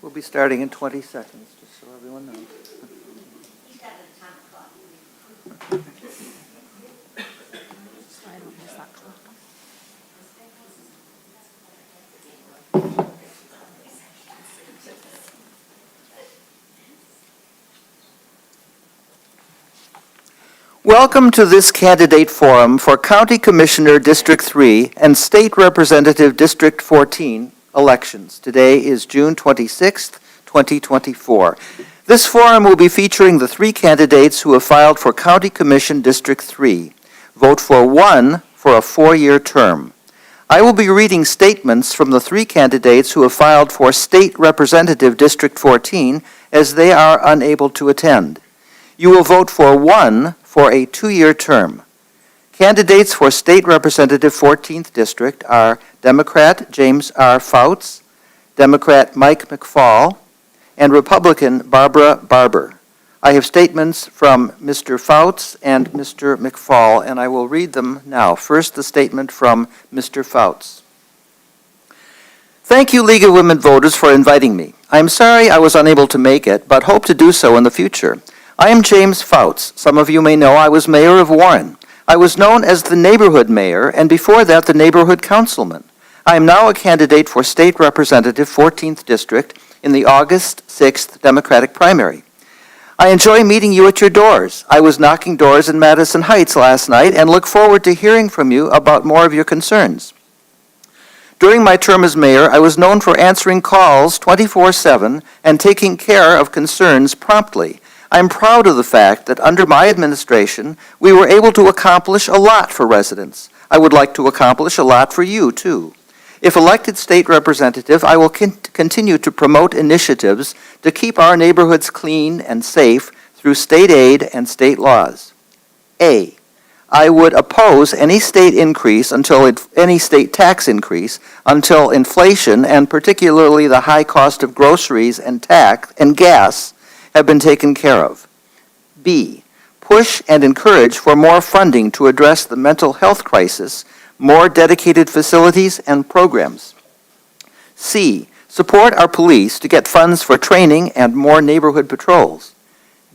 We'll be starting in 20 seconds, just so everyone knows. Welcome to this candidate forum for County Commissioner District 3 and State Representative District 14 elections. Today is June 26th, 2024. This forum will be featuring the three candidates who have filed for County Commission District 3. Vote for one for a 4-year term. I will be reading statements from the three candidates who have filed for State Representative District 14 as they are unable to attend. You will vote for one for a 2-year term. Candidates for State Representative 14th District are Democrat James R. Fouts, Democrat Mike McFall, and Republican Barbara Barber. I have statements from Mr. Fouts and Mr. McFall, and I will read them now. First, the statement from Mr. Fouts. Thank you, League of Women Voters, for inviting me. I am sorry I was unable to make it, but hope to do so in the future. I am James Fouts. Some of you may know I was mayor of Warren. I was known as the neighborhood mayor, and before that, the neighborhood councilman. I am now a candidate for State Representative 14th District in the August 6th Democratic primary. I enjoy meeting you at your doors. I was knocking doors in Madison Heights last night and look forward to hearing from you about more of your concerns. During my term as mayor, I was known for answering calls 24/7 and taking care of concerns promptly. I'm proud of the fact that under my administration, we were able to accomplish a lot for residents. I would like to accomplish a lot for you, too. If elected state representative, I will continue to promote initiatives to keep our neighborhoods clean and safe through state aid and state laws. A, I would oppose any state tax increase until inflation, and particularly the high cost of groceries and gas, have been taken care of. B, push and encourage for more funding to address the mental health crisis, more dedicated facilities and programs. C, support our police to get funds for training and more neighborhood patrols.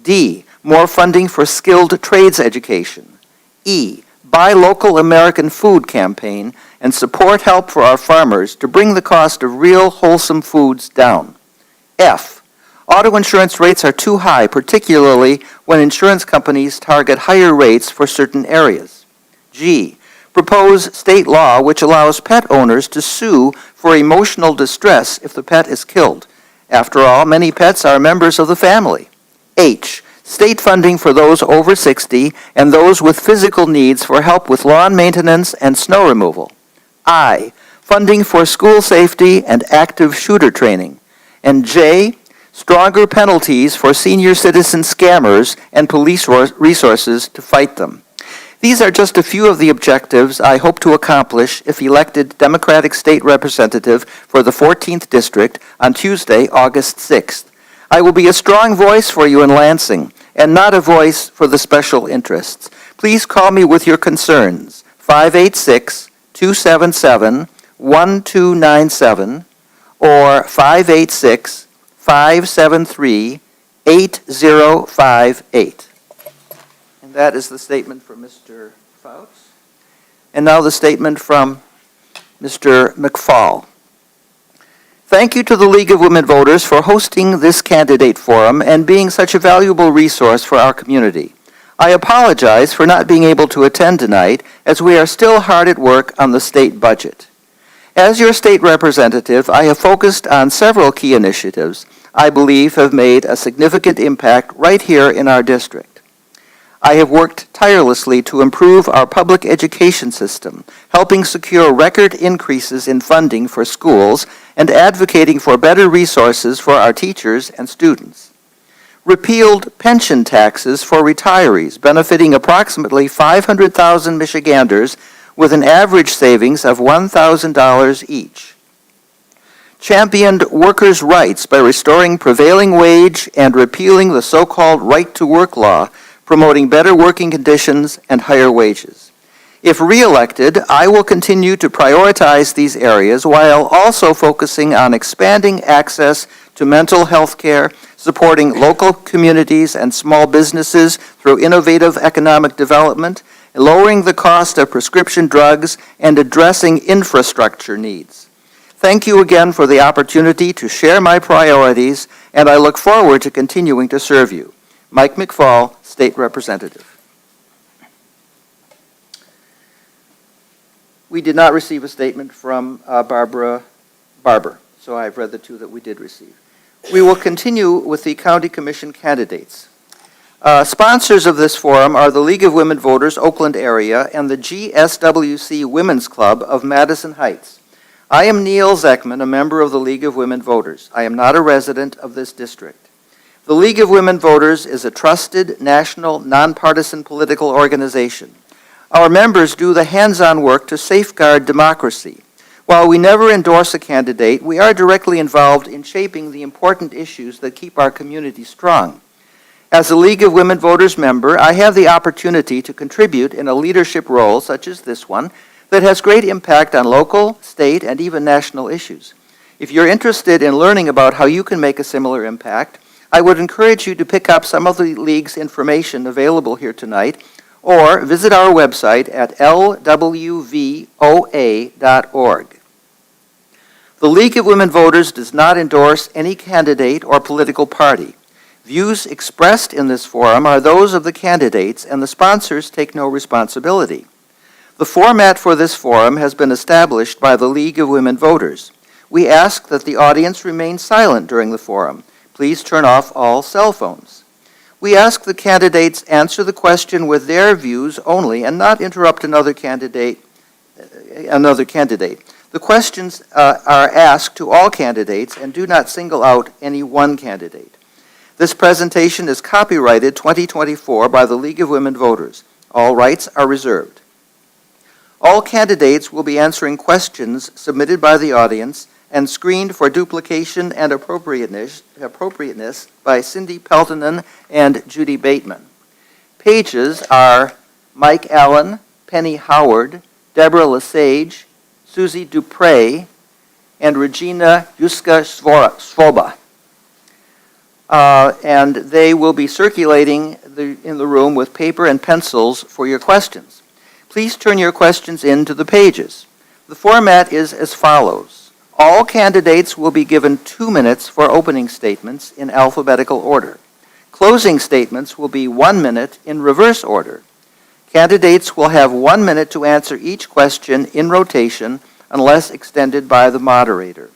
D, more funding for skilled trades education. E, buy local American food campaign and support help for our farmers to bring the cost of real wholesome foods down. F, auto insurance rates are too high, particularly when insurance companies target higher rates for certain areas. G, propose state law which allows pet owners to sue for emotional distress if the pet is killed. After all, many pets are members of the family. H, state funding for those over 60 and those with physical needs for help with lawn maintenance and snow removal. I, funding for school safety and active shooter training. And J, stronger penalties for senior citizen scammers and police resources to fight them. These are just a few of the objectives I hope to accomplish if elected Democratic State Representative for the 14th District on Tuesday, August 6th. I will be a strong voice for you in Lansing and not a voice for the special interests. Please call me with your concerns, 586-277-1297 or 586-573-8058. And that is the statement from Mr. Fouts. And now the statement from Mr. McFall. Thank you to the League of Women Voters for hosting this candidate forum and being such a valuable resource for our community. I apologize for not being able to attend tonight as we are still hard at work on the state budget. As your state representative, I have focused on several key initiatives I believe have made a significant impact right here in our district. I have worked tirelessly to improve our public education system, helping secure record increases in funding for schools and advocating for better resources for our teachers and students. Repealed pension taxes for retirees, benefiting approximately 500,000 Michiganders with an average savings of $1,000 each. Championed workers' rights by restoring prevailing wage and repealing the so-called right-to-work law, promoting better working conditions and higher wages. If re-elected, I will continue to prioritize these areas while also focusing on expanding access to mental health care, supporting local communities and small businesses through innovative economic development, lowering the cost of prescription drugs, and addressing infrastructure needs. Thank you again for the opportunity to share my priorities, and I look forward to continuing to serve you. Mike McFall, State Representative. We did not receive a statement from Barbara Barber, so I've read the two that we did receive. We will continue with the County Commission candidates. Sponsors of this forum are the League of Women Voters, Oakland area, and the GSWC Women's Club of Madison Heights. I am Neil Zeckman, a member of the League of Women Voters. I am not a resident of this district. The League of Women Voters is a trusted, national, nonpartisan political organization. Our members do the hands-on work to safeguard democracy. While we never endorse a candidate, we are directly involved in shaping the important issues that keep our community strong. As a League of Women Voters member, I have the opportunity to contribute in a leadership role, such as this one, that has great impact on local, state, and even national issues. If you're interested in learning about how you can make a similar impact, I would encourage you to pick up some of the League's information available here tonight, or visit our website at lwvoa.org. The League of Women Voters does not endorse any candidate or political party. Views expressed in this forum are those of the candidates, and the sponsors take no responsibility. The format for this forum has been established by the League of Women Voters. We ask that the audience remain silent during the forum. Please turn off all cell phones. We ask the candidates answer the question with their views only and not interrupt another candidate. The questions are asked to all candidates and do not single out any one candidate. This presentation is copyrighted 2024 by the League of Women Voters. All rights are reserved. All candidates will be answering questions submitted by the audience and screened for duplication and appropriateness by Cindy Peltonen and Judy Bateman. Pages are Mike Allen, Penny Howard, Deborah Lesage, Susie Dupre, and Regina Juska Svoba. And they will be circulating in the room with paper and pencils for your questions. Please turn your questions into the pages. The format is as follows. All candidates will be given 2 minutes for opening statements in alphabetical order. Closing statements will be 1 minute in reverse order. Candidates will have 1 minute to answer each question in rotation unless extended by the moderator.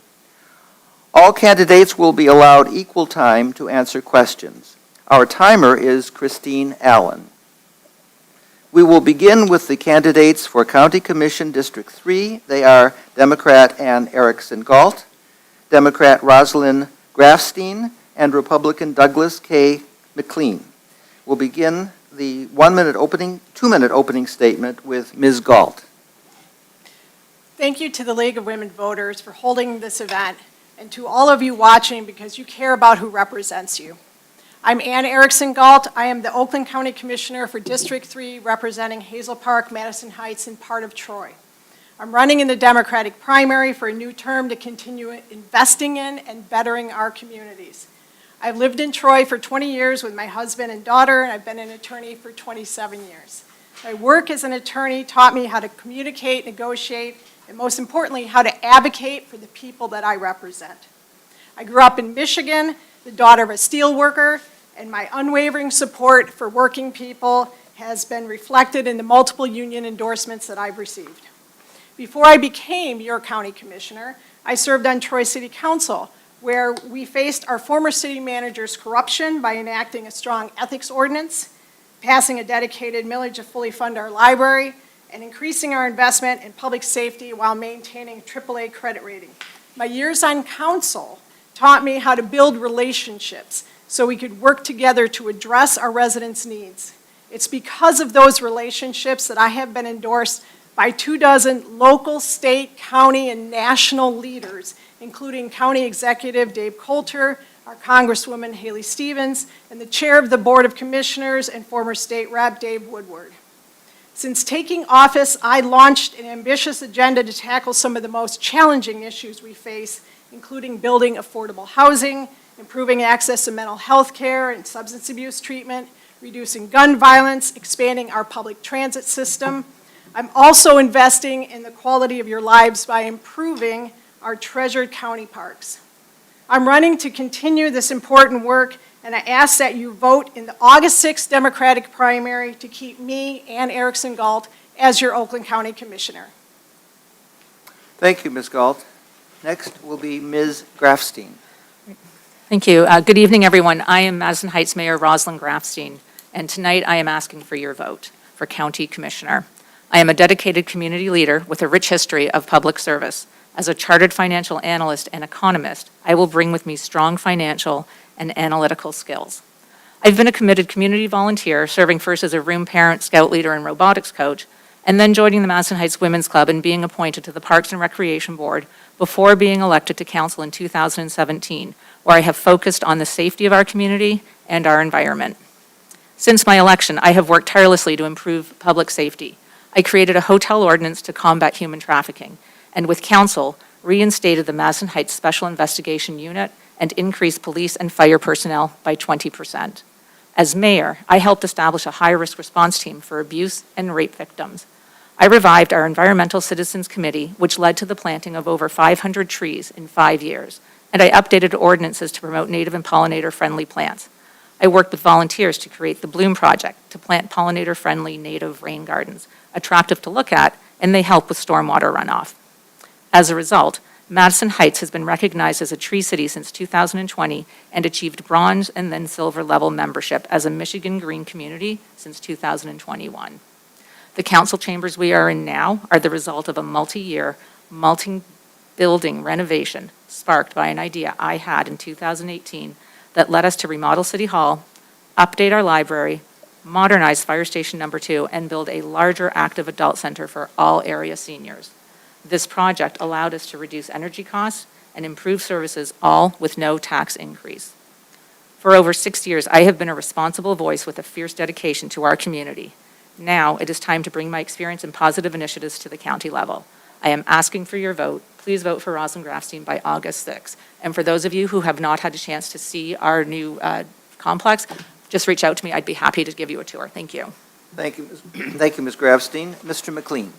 All candidates will be allowed equal time to answer questions. Our timer is Christine Allen. We will begin with the candidates for County Commission District 3. They are Democrat Ann Erickson Galt, Democrat Rosalind Grafstein, and Republican Douglas K. McLean. We'll begin the 2-minute opening statement with Ms. Galt. Thank you to the League of Women Voters for holding this event, and to all of you watching because you care about who represents you. I'm Ann Erickson Galt. I am the Oakland County Commissioner for District 3, representing Hazel Park, Madison Heights, and part of Troy. I'm running in the Democratic primary for a new term to continue investing in and bettering our communities. I've lived in Troy for 20 years with my husband and daughter, and I've been an attorney for 27 years. My work as an attorney taught me how to communicate, negotiate, and most importantly, how to advocate for the people that I represent. I grew up in Michigan, the daughter of a steel worker, and my unwavering support for working people has been reflected in the multiple union endorsements that I've received. Before I became your county commissioner, I served on Troy City Council, where we faced our former city manager's corruption by enacting a strong ethics ordinance, passing a dedicated millage to fully fund our library, and increasing our investment in public safety while maintaining AAA credit rating. My years on council taught me how to build relationships so we could work together to address our residents' needs. It's because of those relationships that I have been endorsed by 24 local, state, county, and national leaders, including County Executive Dave Coulter, our Congresswoman Haley Stevens, and the Chair of the Board of Commissioners and former State Rep Dave Woodward. Since taking office, I launched an ambitious agenda to tackle some of the most challenging issues we face, including building affordable housing, improving access to mental health care and substance abuse treatment, reducing gun violence, expanding our public transit system. I'm also investing in the quality of your lives by improving our treasured county parks. I'm running to continue this important work, and I ask that you vote in the August 6th Democratic primary to keep me, Ann Erickson Galt, as your Oakland County Commissioner. Thank you, Ms. Galt. Next will be Ms. Grafstein. Thank you. Good evening, everyone. I am Madison Heights Mayor Rosalind Grafstein, and tonight I am asking for your vote for County Commissioner. I am a dedicated community leader with a rich history of public service. As a chartered financial analyst and economist, I will bring with me strong financial and analytical skills. I've been a committed community volunteer, serving first as a room parent, scout leader, and robotics coach, and then joining the Madison Heights Women's Club and being appointed to the Parks and Recreation Board before being elected to council in 2017, where I have focused on the safety of our community and our environment. Since my election, I have worked tirelessly to improve public safety. I created a hotel ordinance to combat human trafficking, and with council, reinstated the Madison Heights Special Investigation Unit and increased police and fire personnel by 20%. As mayor, I helped establish a high-risk response team for abuse and rape victims. I revived our Environmental Citizens Committee, which led to the planting of over 500 trees in 5 years, and I updated ordinances to promote native and pollinator-friendly plants. I worked with volunteers to create the Bloom Project to plant pollinator-friendly native rain gardens, attractive to look at, and they help with stormwater runoff. As a result, Madison Heights has been recognized as a tree city since 2020 and achieved bronze and then silver level membership as a Michigan Green Community since 2021. The council chambers we are in now are the result of a multi-year, multi-building renovation sparked by an idea I had in 2018 that led us to remodel City Hall, update our library, modernize Fire Station Number 2, and build a larger active adult center for all area seniors. This project allowed us to reduce energy costs and improve services, all with no tax increase. For over 6 years, I have been a responsible voice with a fierce dedication to our community. Now it is time to bring my experience and positive initiatives to the county level. I am asking for your vote. Please vote for Rosalind Grafstein by August 6th. And for those of you who have not had a chance to see our new complex, just reach out to me. I'd be happy to give you a tour. Thank you. Thank you, thank you, Ms. Grafstein. Mr. McLean.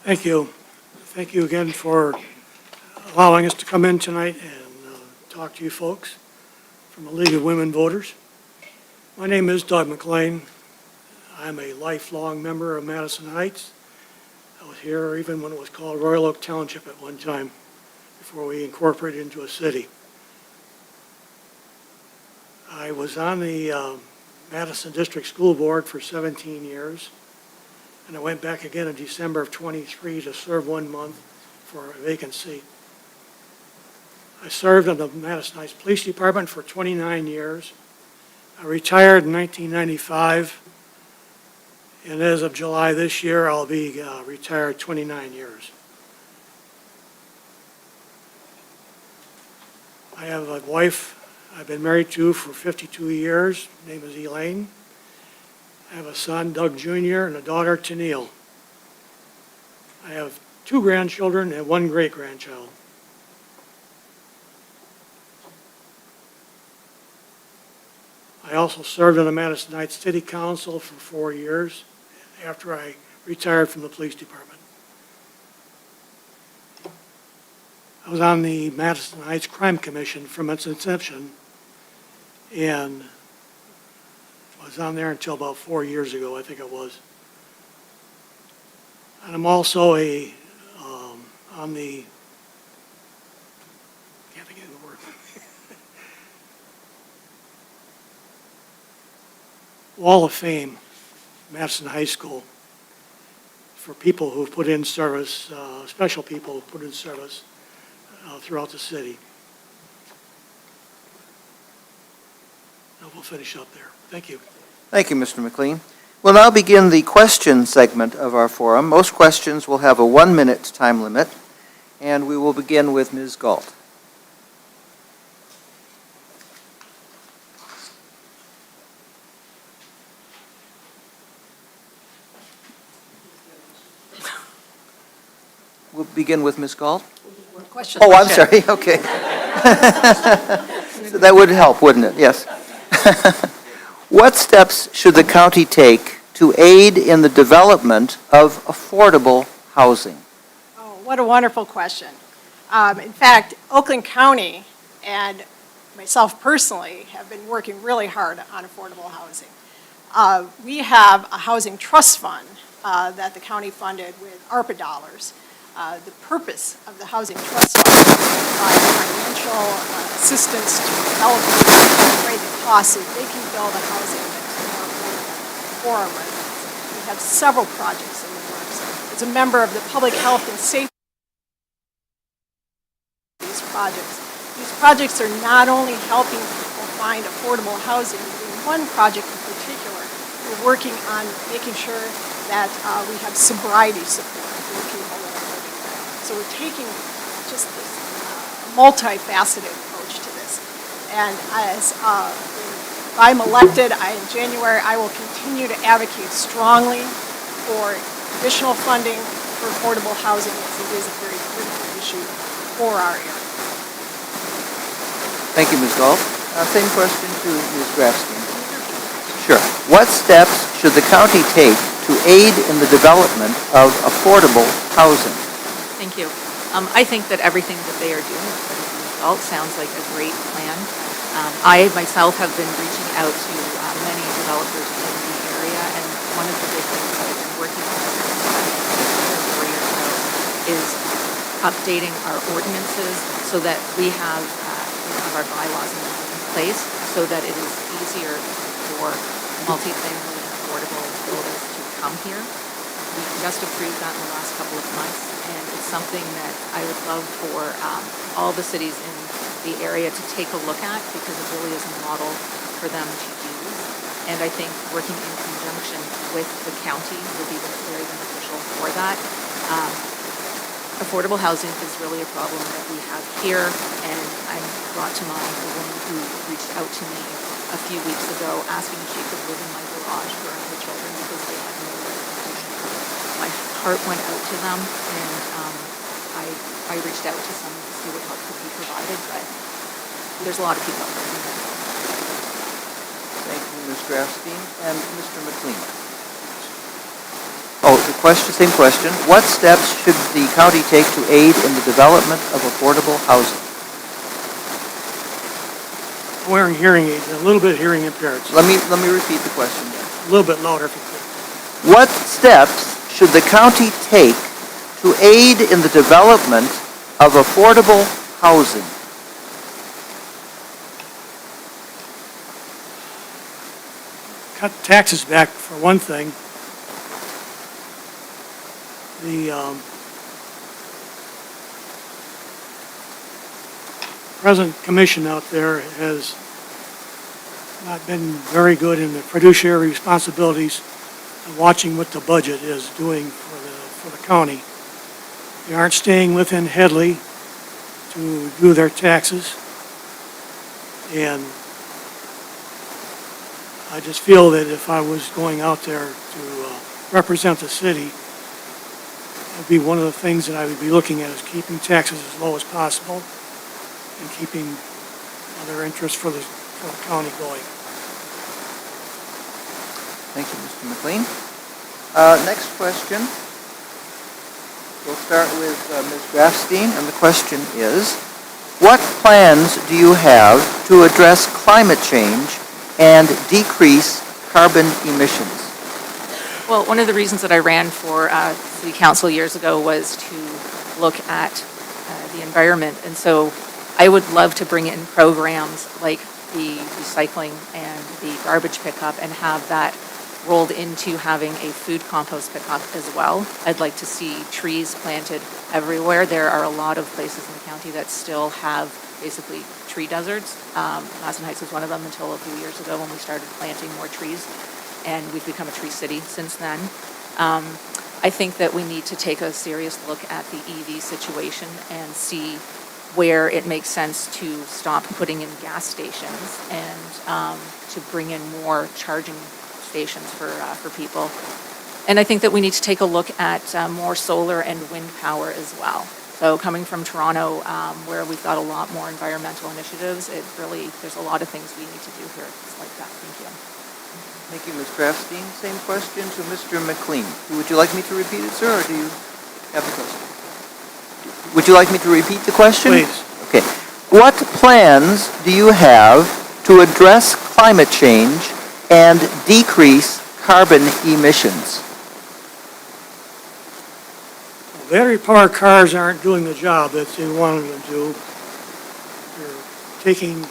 Thank you. Thank you again for allowing us to come in tonight and talk to you folks from the League of Women Voters. My name is Doug McLean. I'm a lifelong member of Madison Heights. I was here even when it was called Royal Oak Township at one time, before we incorporated into a city. I was on the Madison District School Board for 17 years. And I went back again in December of '23 to serve 1 month for a vacant seat. I served in the Madison Heights Police Department for 29 years. I retired in 1995, and as of July this year, I'll be retired 29 years. I have a wife I've been married to for 52 years. Her name is Elaine. I have a son, Doug Jr., and a daughter, Tennille. I have 2 grandchildren and 1 great-grandchild. I also served on the Madison Heights City Council for 4 years after I retired from the police department. I was on the Madison Heights Crime Commission from its inception, and I was on there until about 4 years ago, I think it was. And I'm also on the, can't think of the word, Wall of Fame, Madison High School, for people who've put in service, special people who've put in service throughout the city. And we'll finish up there. Thank you. Thank you, Mr. McLean. We'll now begin the question segment of our forum. Most questions will have a 1-minute time limit, and we will begin with Ms. Galt. begin with Ms. Galt? Question. Oh, I'm sorry, okay. So that would help, wouldn't it? Yes. What steps should the county take to aid in the development of affordable housing? Oh, what a wonderful question. In fact, Oakland County and myself personally have been working really hard on affordable housing. We have a housing trust fund that the county funded with ARPA dollars. The purpose of the housing trust fund is to provide financial assistance to developers to defray the costs so they can build a housing that's more affordable for our residents. We have several projects in the works. As a member of the Public Health and Safety, these projects are not only helping people find affordable housing, but in one project in particular, we're working on making sure that we have sobriety support for the people that are living there. So we're taking just this multifaceted approach to this. And as if I'm elected in January, I will continue to advocate strongly for additional funding for affordable housing, as it is a very critical issue for our area. Thank you, Ms. Galt. Same question to Ms. Grafstein. Sure. What steps should the county take to aid in the development of affordable housing? Thank you. I think that everything that they are doing, according to the result, sounds like a great plan. I myself have been reaching out to many developers in the area, and one of the big things that I've been working on since 4 years ago is updating our ordinances so that we have our bylaws in place so that it is easier for multifamily and affordable builders to come here. We just approved that in the last couple of months, and it's something that I would love for all the cities in the area to take a look at because it really is a model for them to use. And I think working in conjunction with the county will be very beneficial for that. Affordable housing is really a problem that we have here, and I'm brought to mind a woman who reached out to me a few weeks ago asking if she could live in my garage for her children because they had no institution. My heart went out to them, and I reached out to some to see what help could be provided, but there's a lot of people out there. Thank you, Ms. Grafstein. And Mr. McLean. Oh, same question. What steps should the county take to aid in the development of affordable housing? Wearing hearing aids, and a little bit hearing impaired. So Let me repeat the question then. a little bit louder if you could. What steps should the county take to aid in the development of affordable housing? Cut taxes back for one thing. The present commission out there has not been very good in the fiduciary responsibilities of watching what the budget is doing for the county. They aren't staying within Headley to do their taxes, and I just feel that if I was going out there to represent the city, it would be one of the things that I would be looking at is keeping taxes as low as possible and keeping other interests for the county going. Thank you, Mr. McLean. Next question. We'll start with Ms. Grafstein, and the question is, what plans do you have to address climate change and decrease carbon emissions? Well, one of the reasons that I ran for city council years ago was to look at the environment. And so I would love to bring in programs like the recycling and the garbage pickup and have that rolled into having a food compost pickup as well. I'd like to see trees planted everywhere. There are a lot of places in the county that still have basically tree deserts. Madison Heights was one of them until a few years ago when we started planting more trees, and we've become a tree city since then. I think that we need to take a serious look at the EV situation and see where it makes sense to stop putting in gas stations and to bring in more charging stations for people. And I think that we need to take a look at more solar and wind power as well. So coming from Toronto, where we've got a lot more environmental initiatives, there's a lot of things we need to do here like that. Thank you. Thank you, Ms. Grafstein. Same question to Mr. McLean. Would you like me to repeat it, sir, or do you have the question? Would you like me to repeat the question? Please. Okay. What plans do you have to address climate change and decrease carbon emissions? Battery-powered cars aren't doing the job that they wanted to do. They're taking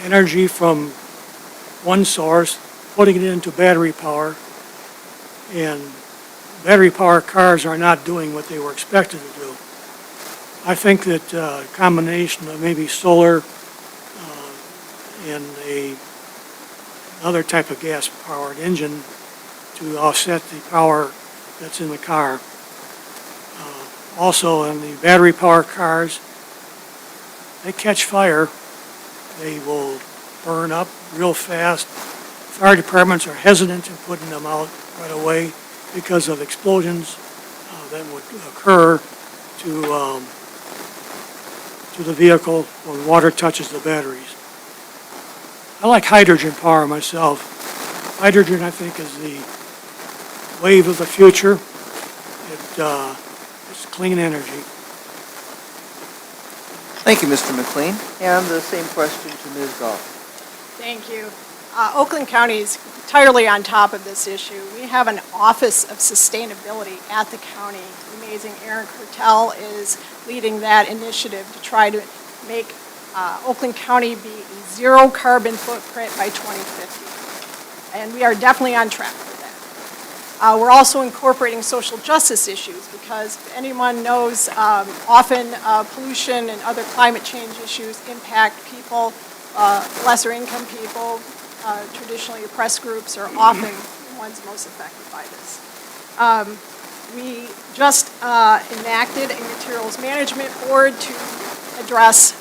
energy from one source, putting it into battery power, and battery-powered cars are not doing what they were expected to do. I think that a combination of maybe solar and another type of gas-powered engine to offset the power that's in the car. Also, in the battery-powered cars, they catch fire. They will burn up real fast. Fire departments are hesitant in putting them out right away because of explosions that would occur to the vehicle when water touches the batteries. I like hydrogen power myself. Hydrogen, I think, is the wave of the future. It's clean energy. Thank you, Mr. McLean. And the same question to Ms. Goff. Thank you. Oakland County is entirely on top of this issue. We have an Office of Sustainability at the county. The amazing Aaron Kertel is leading that initiative to try to make Oakland County be a zero carbon footprint by 2050. And we are definitely on track for that. We're also incorporating social justice issues because if anyone knows, often pollution and other climate change issues impact people, lesser income people, traditionally oppressed groups are often the ones most affected by this. We just enacted a materials management board to address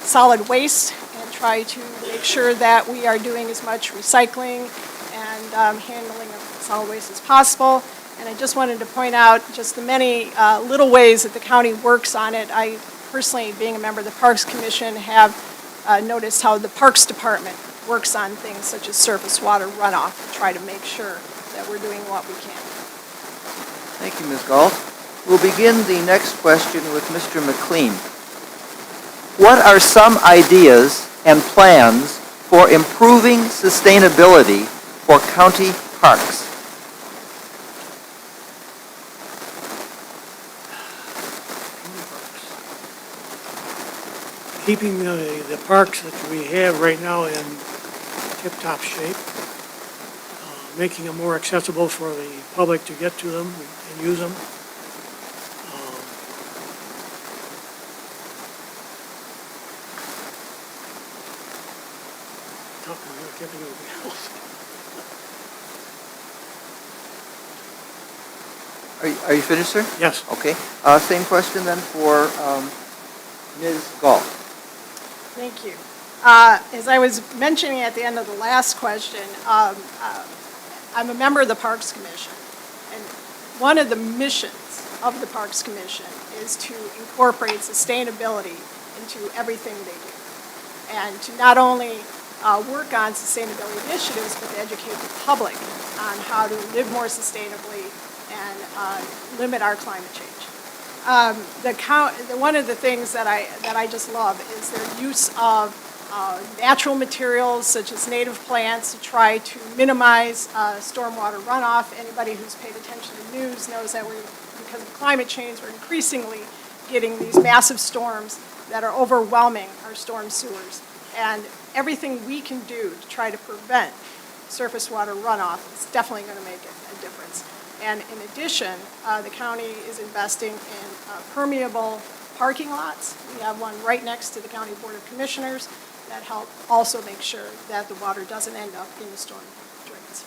solid waste and try to make sure that we are doing as much recycling and handling of solid waste as possible. And I just wanted to point out just the many little ways that the county works on it. I personally, being a member of the Parks Commission, have noticed how the Parks Department works on things such as surface water runoff to try to make sure that we're doing what we can. Thank you, Ms. Galt. We'll begin the next question with Mr. McLean. What are some ideas and plans for improving sustainability for county parks? Keeping the parks that we have right now in tip-top shape, making them more accessible for the public to get to them and use them. I can't think of anything else. Are you finished, sir? Yes. Okay. Same question then for Ms. Galt. Thank you. As I was mentioning at the end of the last question, I'm a member of the Parks Commission, and one of the missions of the Parks Commission is to incorporate sustainability into everything they do, and to not only work on sustainability initiatives, but to educate the public on how to live more sustainably and limit our climate change. One of the things that I just love is their use of natural materials such as native plants to try to minimize stormwater runoff. Anybody who's paid attention to the news knows that because of climate change, we're increasingly getting these massive storms that are overwhelming our storm sewers. And everything we can do to try to prevent surface water runoff is definitely going to make a difference. And in addition, the county is investing in permeable parking lots. We have one right next to the County Board of Commissioners that help also make sure that the water doesn't end up in the storm drains.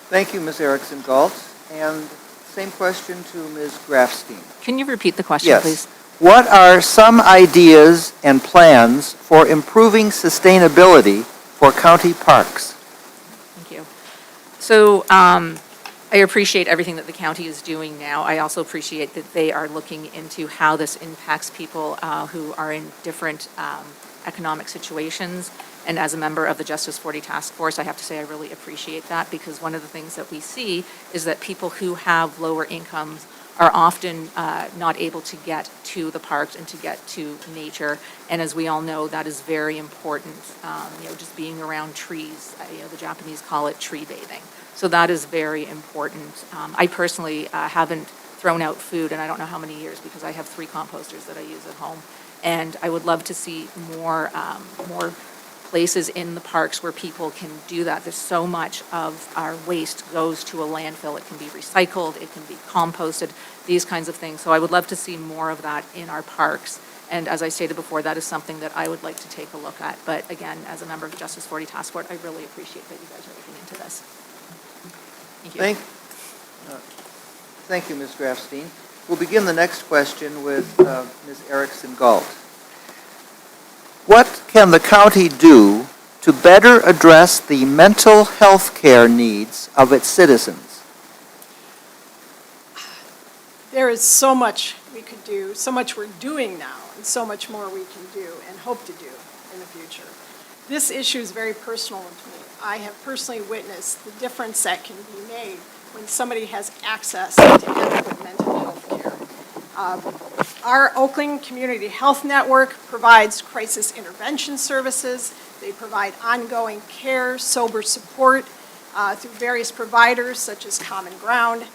Thank you, Ms. Erickson Galt. And same question to Ms. Grafstein. Can you repeat the question, Yes. please? What are some ideas and plans for improving sustainability for county parks? Thank you. So I appreciate everything that the county is doing now. I also appreciate that they are looking into how this impacts people who are in different economic situations. And as a member of the Justice 40 Task Force, I have to say I really appreciate that, because one of the things that we see is that people who have lower incomes are often not able to get to the parks and to get to nature. And as we all know, that is very important, just being around trees. The Japanese call it tree bathing. So that is very important. I personally haven't thrown out food in I don't know how many years, because I have 3 composters that I use at home. And I would love to see more places in the parks where people can do that. There's so much of our waste goes to a landfill. It can be recycled, it can be composted, these kinds of things. So I would love to see more of that in our parks. And as I stated before, that is something that I would like to take a look at. But again, as a member of the Justice 40 Task Force, I really appreciate that you guys are looking into this. Thank you. Thank you, Ms. Grafstein. We'll begin the next question with Ms. Erickson-Galt. What can the county do to better address the mental health care needs of its citizens? There is so much we could do, so much we're doing now, and so much more we can do and hope to do in the future. This issue is very personal to me. I have personally witnessed the difference that can be made when somebody has access to adequate mental health care. Our Oakland Community Health Network provides crisis intervention services. They provide ongoing care, sober support through various providers such as Common Ground.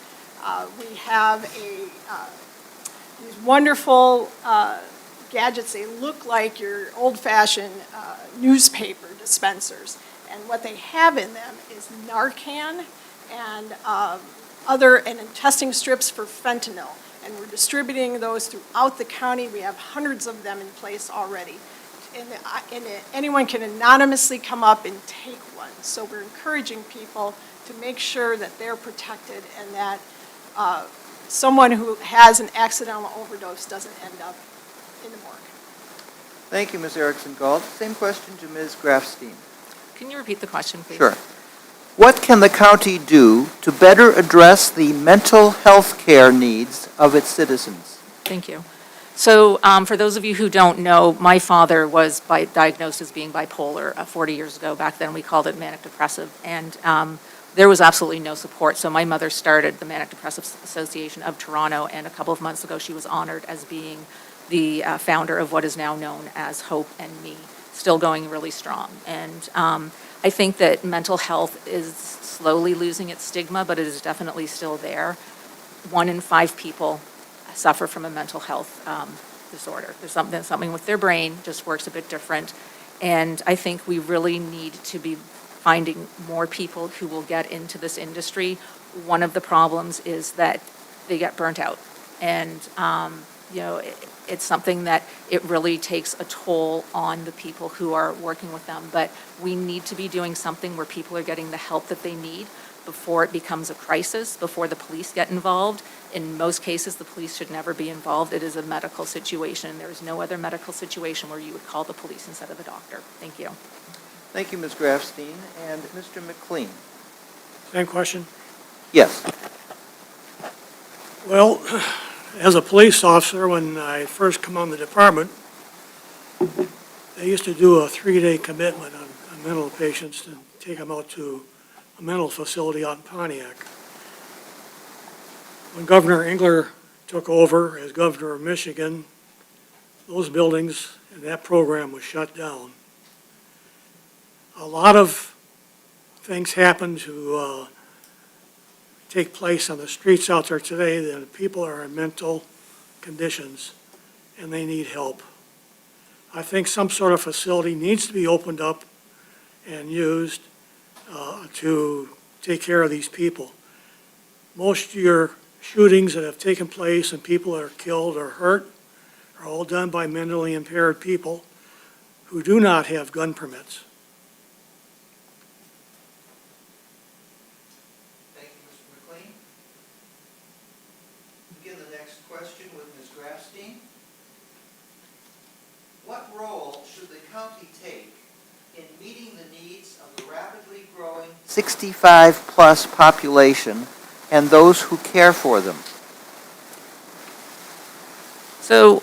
We have these wonderful gadgets. They look like your old-fashioned newspaper dispensers. And what they have in them is Narcan and testing strips for fentanyl. And we're distributing those throughout the county. We have hundreds of them in place already. And anyone can anonymously come up and take one. So we're encouraging people to make sure that they're protected and that someone who has an accidental overdose doesn't end up in the morgue. Thank you, Ms. Erickson-Galt. Same question to Ms. Grafstein. Can you repeat the question, please? Sure. What can the county do to better address the mental health care needs of its citizens? Thank you. So for those of you who don't know, my father was diagnosed as being bipolar 40 years ago. Back then we called it manic depressive, and there was absolutely no support. So my mother started the Manic Depressive Association of Toronto, and a couple of months ago she was honored as being the founder of what is now known as Hope and Me, still going really strong. And I think that mental health is slowly losing its stigma, but it is definitely still there. 1 in 5 people suffer from a mental health disorder. There's something with their brain, just works a bit different. And I think we really need to be finding more people who will get into this industry. One of the problems is that they get burnt out. And, it's something that it really takes a toll on the people who are working with them. But we need to be doing something where people are getting the help that they need before it becomes a crisis, before the police get involved. In most cases, the police should never be involved. It is a medical situation. There is no other medical situation where you would call the police instead of a doctor. Thank you. Thank you, Ms. Grafstein. And Mr. McLean. Same question? Yes. Well, as a police officer, when I first come on the department, they used to do a 3-day commitment on mental patients and take them out to a mental facility out in Pontiac. When Governor Engler took over as governor of Michigan, those buildings and that program was shut down. A lot of things happened to take place on the streets out there today that people are in mental conditions and they need help. I think some sort of facility needs to be opened up and used to take care of these people. Most of your shootings that have taken place and people that are killed or hurt are all done by mentally impaired people who do not have gun permits. Thank you, Mr. McLean. Begin the next question with Ms. Grafstein. What role should the county take in meeting the needs of the rapidly growing 65-plus population and those who care for them? So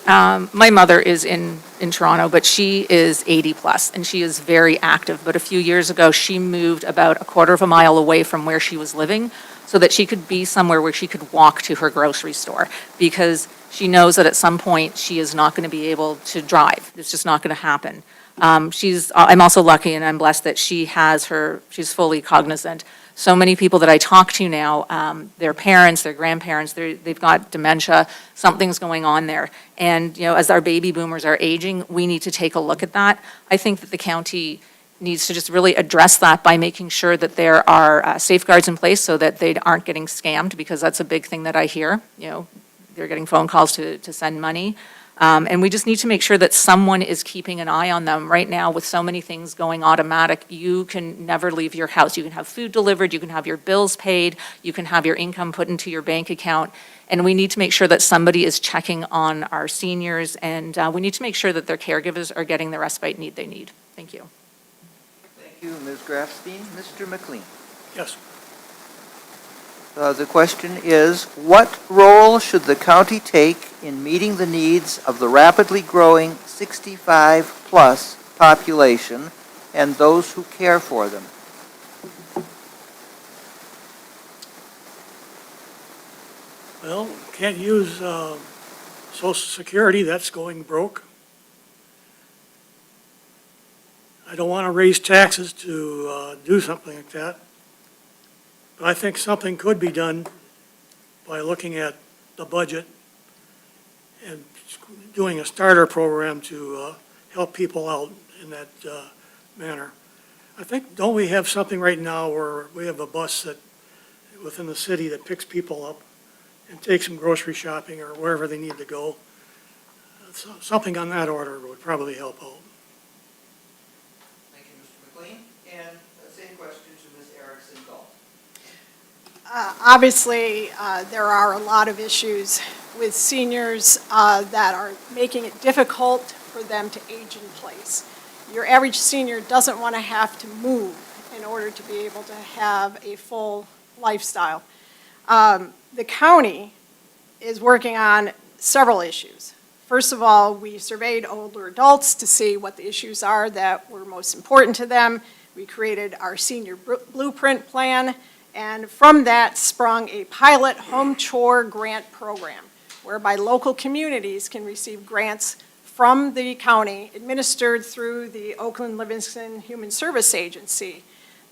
my mother is in Toronto, but she is 80 plus, and she is very active. But a few years ago, she moved about a quarter of a mile away from where she was living so that she could be somewhere where she could walk to her grocery store, because she knows that at some point she is not going to be able to drive. It's just not going to happen. I'm also lucky and I'm blessed that she's fully cognizant. So many people that I talk to now, their parents, their grandparents, they've got dementia, something's going on there. And, as our baby boomers are aging, we need to take a look at that. I think that the county needs to just really address that by making sure that there are safeguards in place so that they aren't getting scammed, because that's a big thing that I hear. They're getting phone calls to send money. And we just need to make sure that someone is keeping an eye on them. Right now, with so many things going automatic, you can never leave your house. You can have food delivered, you can have your bills paid, you can have your income put into your bank account. And we need to make sure that somebody is checking on our seniors, and we need to make sure that their caregivers are getting the respite need they need. Thank you. Thank you, Ms. Grafstein. Mr. McLean. Yes. The question is, what role should the county take in meeting the needs of the rapidly growing 65-plus population and those who care for them? Well, can't use Social Security, that's going broke. I don't want to raise taxes to do something like that. But I think something could be done by looking at the budget and doing a starter program to help people out in that manner. I think, don't we have something right now where we have a bus that, within the city, that picks people up and takes them grocery shopping or wherever they need to go? So something on that order would probably help out. Thank you, Mr. McLean. And the same question to Ms. Erickson-Galt. Obviously, there are a lot of issues with seniors that are making it difficult for them to age in place. Your average senior doesn't want to have to move in order to be able to have a full lifestyle. The county is working on several issues. First of all, we surveyed older adults to see what the issues are that were most important to them. We created our senior blueprint plan, and from that sprung a pilot home chore grant program, whereby local communities can receive grants from the county administered through the Oakland Livingston Human Service Agency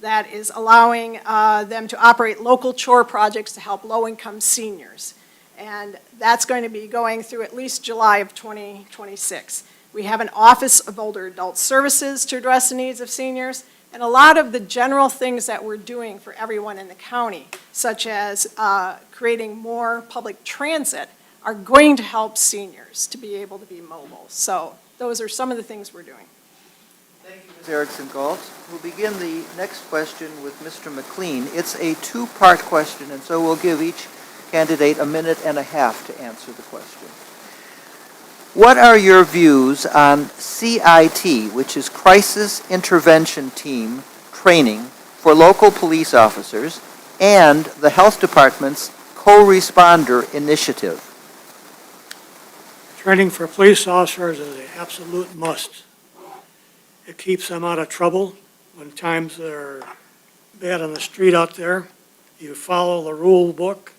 that is allowing them to operate local chore projects to help low-income seniors. And that's going to be going through at least July of 2026. We have an Office of Older Adult Services to address the needs of seniors, and a lot of the general things that we're doing for everyone in the county, such as creating more public transit, are going to help seniors to be able to be mobile. So those are some of the things we're doing. Thank you, Ms. Erickson-Galt. We'll begin the next question with Mr. McLean. It's a two-part question, and so we'll give each candidate a minute and a half to answer the question. What are your views on CIT, which is Crisis Intervention Team training for local police officers, and the Health Department's co-responder initiative? Training for police officers is an absolute must. It keeps them out of trouble when times are bad on the street out there. You follow the rule book,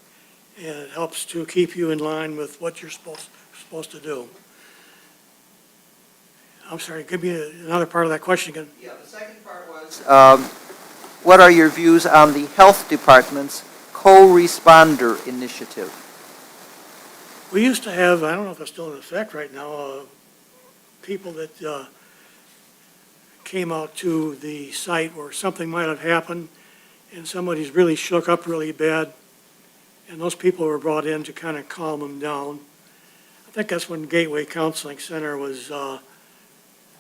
and it helps to keep you in line with what you're supposed to do. I'm sorry, give me another part of that question again. Yeah, the second part was, what are your views on the Health Department's co-responder initiative? We used to have, I don't know if it's still in effect right now, people that came out to the site where something might have happened and somebody's really shook up really bad, and those people were brought in to kind of calm them down. I think that's when Gateway Counseling Center was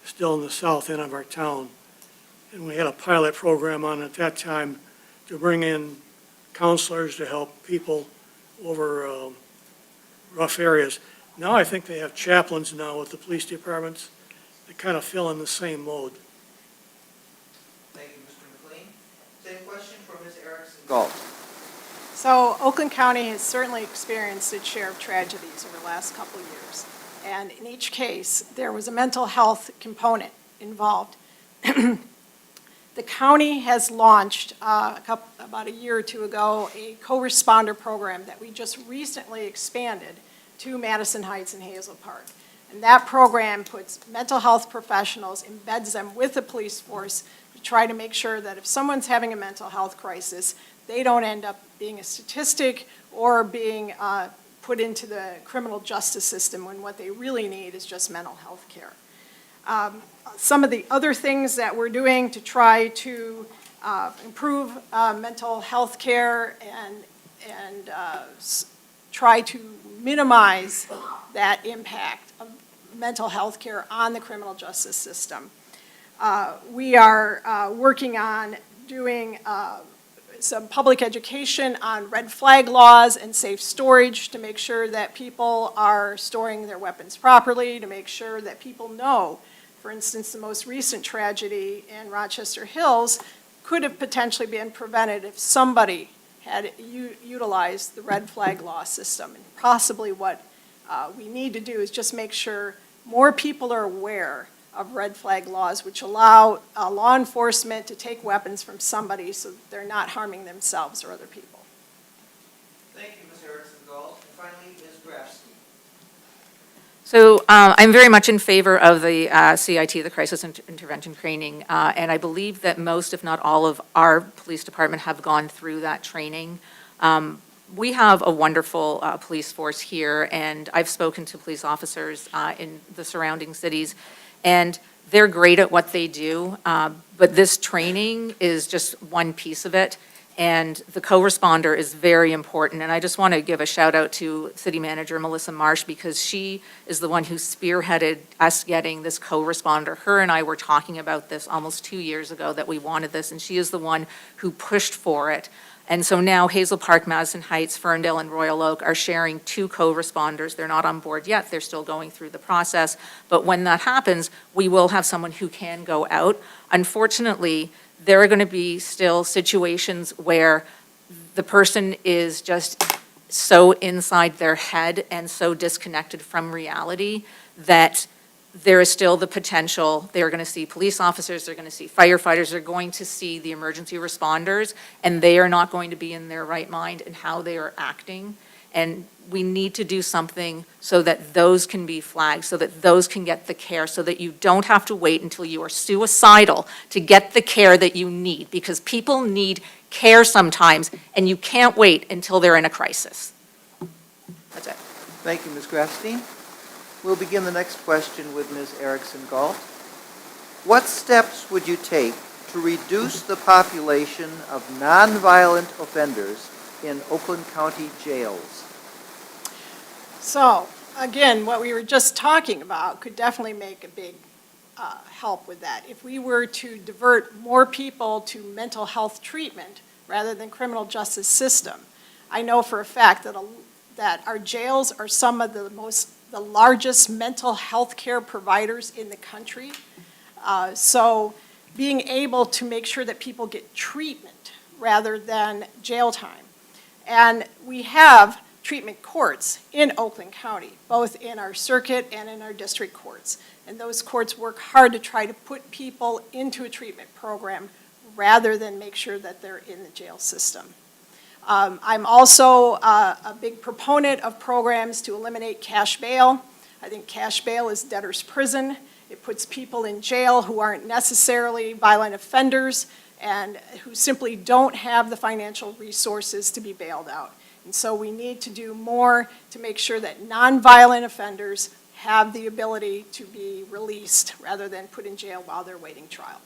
still in the south end of our town. And we had a pilot program on at that time to bring in counselors to help people over rough areas. Now I think they have chaplains now with the police departments that kind of fill in the same mode. Thank you, Mr. McLean. Same question for Ms. Erickson-Galt. So Oakland County has certainly experienced its share of tragedies over the last couple of years. And in each case, there was a mental health component involved. The county has launched about a year or two ago a co-responder program that we just recently expanded to Madison Heights and Hazel Park. And that program puts mental health professionals, embeds them with the police force to try to make sure that if someone's having a mental health crisis, they don't end up being a statistic or being put into the criminal justice system when what they really need is just mental health care. Some of the other things that we're doing to try to improve mental health care and try to minimize that impact of mental health care on the criminal justice system. We are working on doing some public education on red flag laws and safe storage to make sure that people are storing their weapons properly, to make sure that people know. For instance, the most recent tragedy in Rochester Hills could have potentially been prevented if somebody had utilized the red flag law system. And possibly what we need to do is just make sure more people are aware of red flag laws, which allow law enforcement to take weapons from somebody so that they're not harming themselves or other people. Thank you, Ms. Erickson-Galt. And finally, Ms. Grafstein. So I'm very much in favor of the CIT, the Crisis Intervention Training, and I believe that most, if not all, of our police department have gone through that training. We have a wonderful police force here, and I've spoken to police officers in the surrounding cities, and they're great at what they do, but this training is just one piece of it. And the co-responder is very important. And I just want to give a shout out to City Manager Melissa Marsh, because she is the one who spearheaded us getting this co-responder. Her and I were talking about this almost 2 years ago, that we wanted this, and she is the one who pushed for it. And so now Hazel Park, Madison Heights, Ferndale, and Royal Oak are sharing 2 co-responders. They're not on board yet. They're still going through the process. But when that happens, we will have someone who can go out. Unfortunately, there are going to be still situations where the person is just so inside their head and so disconnected from reality that there is still the potential. They're going to see police officers, they're going to see firefighters, they're going to see the emergency responders, and they are not going to be in their right mind in how they are acting. And we need to do something so that those can be flagged, so that those can get the care, so that you don't have to wait until you are suicidal to get the care that you need, because people need care sometimes, and you can't wait until they're in a crisis. That's it. Thank you, Ms. Grafstein. We'll begin the next question with Ms. Erickson-Galt. What steps would you take to reduce the population of nonviolent offenders in Oakland County jails? So, again, what we were just talking about could definitely make a big help with that. If we were to divert more people to mental health treatment rather than criminal justice system, I know for a fact that our jails are some of the largest mental health care providers in the country. So being able to make sure that people get treatment rather than jail time. And we have treatment courts in Oakland County, both in our circuit and in our district courts. And those courts work hard to try to put people into a treatment program rather than make sure that they're in the jail system. I'm also a big proponent of programs to eliminate cash bail. I think cash bail is debtor's prison. It puts people in jail who aren't necessarily violent offenders and who simply don't have the financial resources to be bailed out. And so we need to do more to make sure that nonviolent offenders have the ability to be released rather than put in jail while they're waiting trial.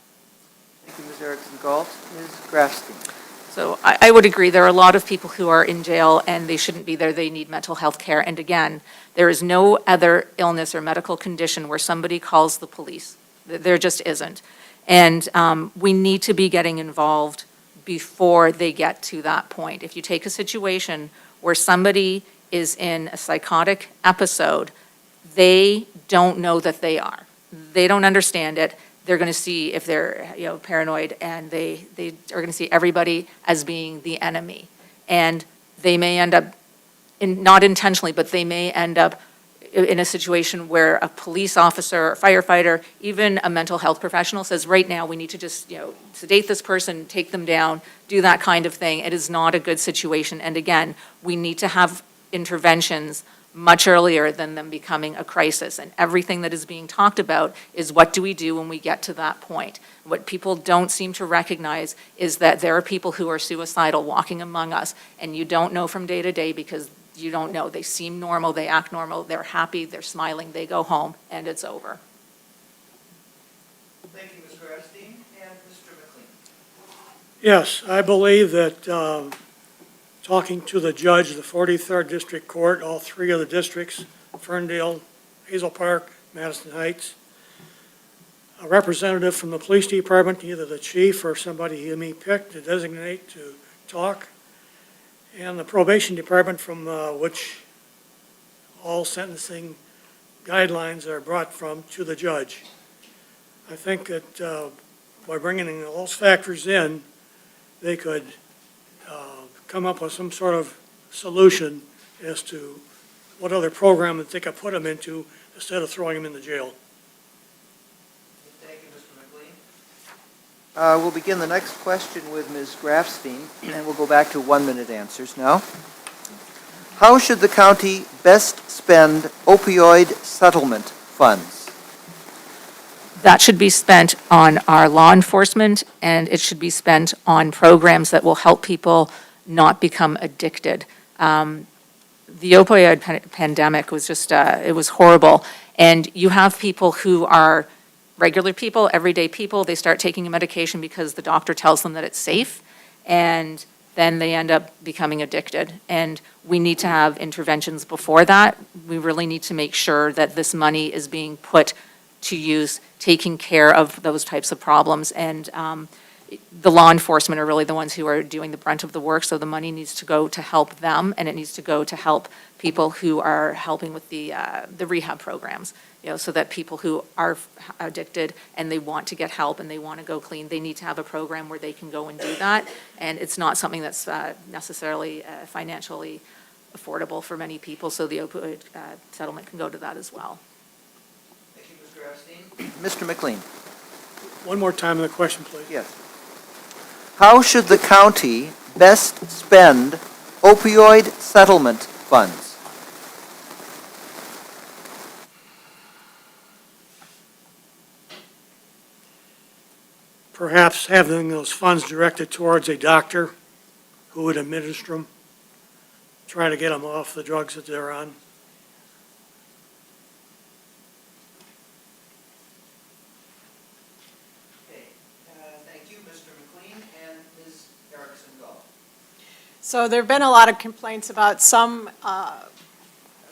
Thank you, Ms. Erickson-Galt. Ms. Grafstein. So I would agree. There are a lot of people who are in jail and they shouldn't be there. They need mental health care. And again, there is no other illness or medical condition where somebody calls the police. There just isn't. And we need to be getting involved before they get to that point. If you take a situation where somebody is in a psychotic episode, they don't know that they are. They don't understand it. They're going to see if they're paranoid, and they are going to see everybody as being the enemy. And they may end up, not intentionally, but they may end up in a situation where a police officer, or firefighter, even a mental health professional says, right now, we need to just, sedate this person, take them down, do that kind of thing. It is not a good situation. And again, we need to have interventions much earlier than them becoming a crisis. And everything that is being talked about is what do we do when we get to that point? What people don't seem to recognize is that there are people who are suicidal walking among us, and you don't know from day to day because you don't know. They seem normal, they act normal, they're happy, they're smiling, they go home, and it's over. Thank you, Ms. Grafstein. And Mr. McLean. Yes, I believe that talking to the judge, the 43rd District Court, all three of the districts, Ferndale, Hazel Park, Madison Heights, a representative from the police department, either the chief or somebody he may pick to designate to talk, and the probation department from which all sentencing guidelines are brought from to the judge. I think that by bringing in all those factors in, they could come up with some sort of solution as to what other program that they could put them into instead of throwing them in the jail. Thank you, Mr. McLean. We'll begin the next question with Ms. Grafstein, and we'll go back to 1-minute answers now. How should the county best spend opioid settlement funds? That should be spent on our law enforcement, and it should be spent on programs that will help people not become addicted. The opioid pandemic was just, it was horrible. And you have people who are regular people, everyday people, they start taking a medication because the doctor tells them that it's safe, and then they end up becoming addicted. And we need to have interventions before that. We really need to make sure that this money is being put to use, taking care of those types of problems. And the law enforcement are really the ones who are doing the brunt of the work, so the money needs to go to help them, and it needs to go to help people who are helping with the rehab programs, so that people who are addicted and they want to get help and they want to go clean, they need to have a program where they can go and do that. And it's not something that's necessarily financially affordable for many people, so the opioid settlement can go to that as well. Thank you, Ms. Grafstein. Mr. McLean. One more time on the question, please. Yes. How should the county best spend opioid settlement funds? Perhaps having those funds directed towards a doctor who would administer them, try to get them off the drugs that they're on. Okay. Thank you, Mr. McLean. And Ms. Erickson-Gall. So there have been a lot of complaints about some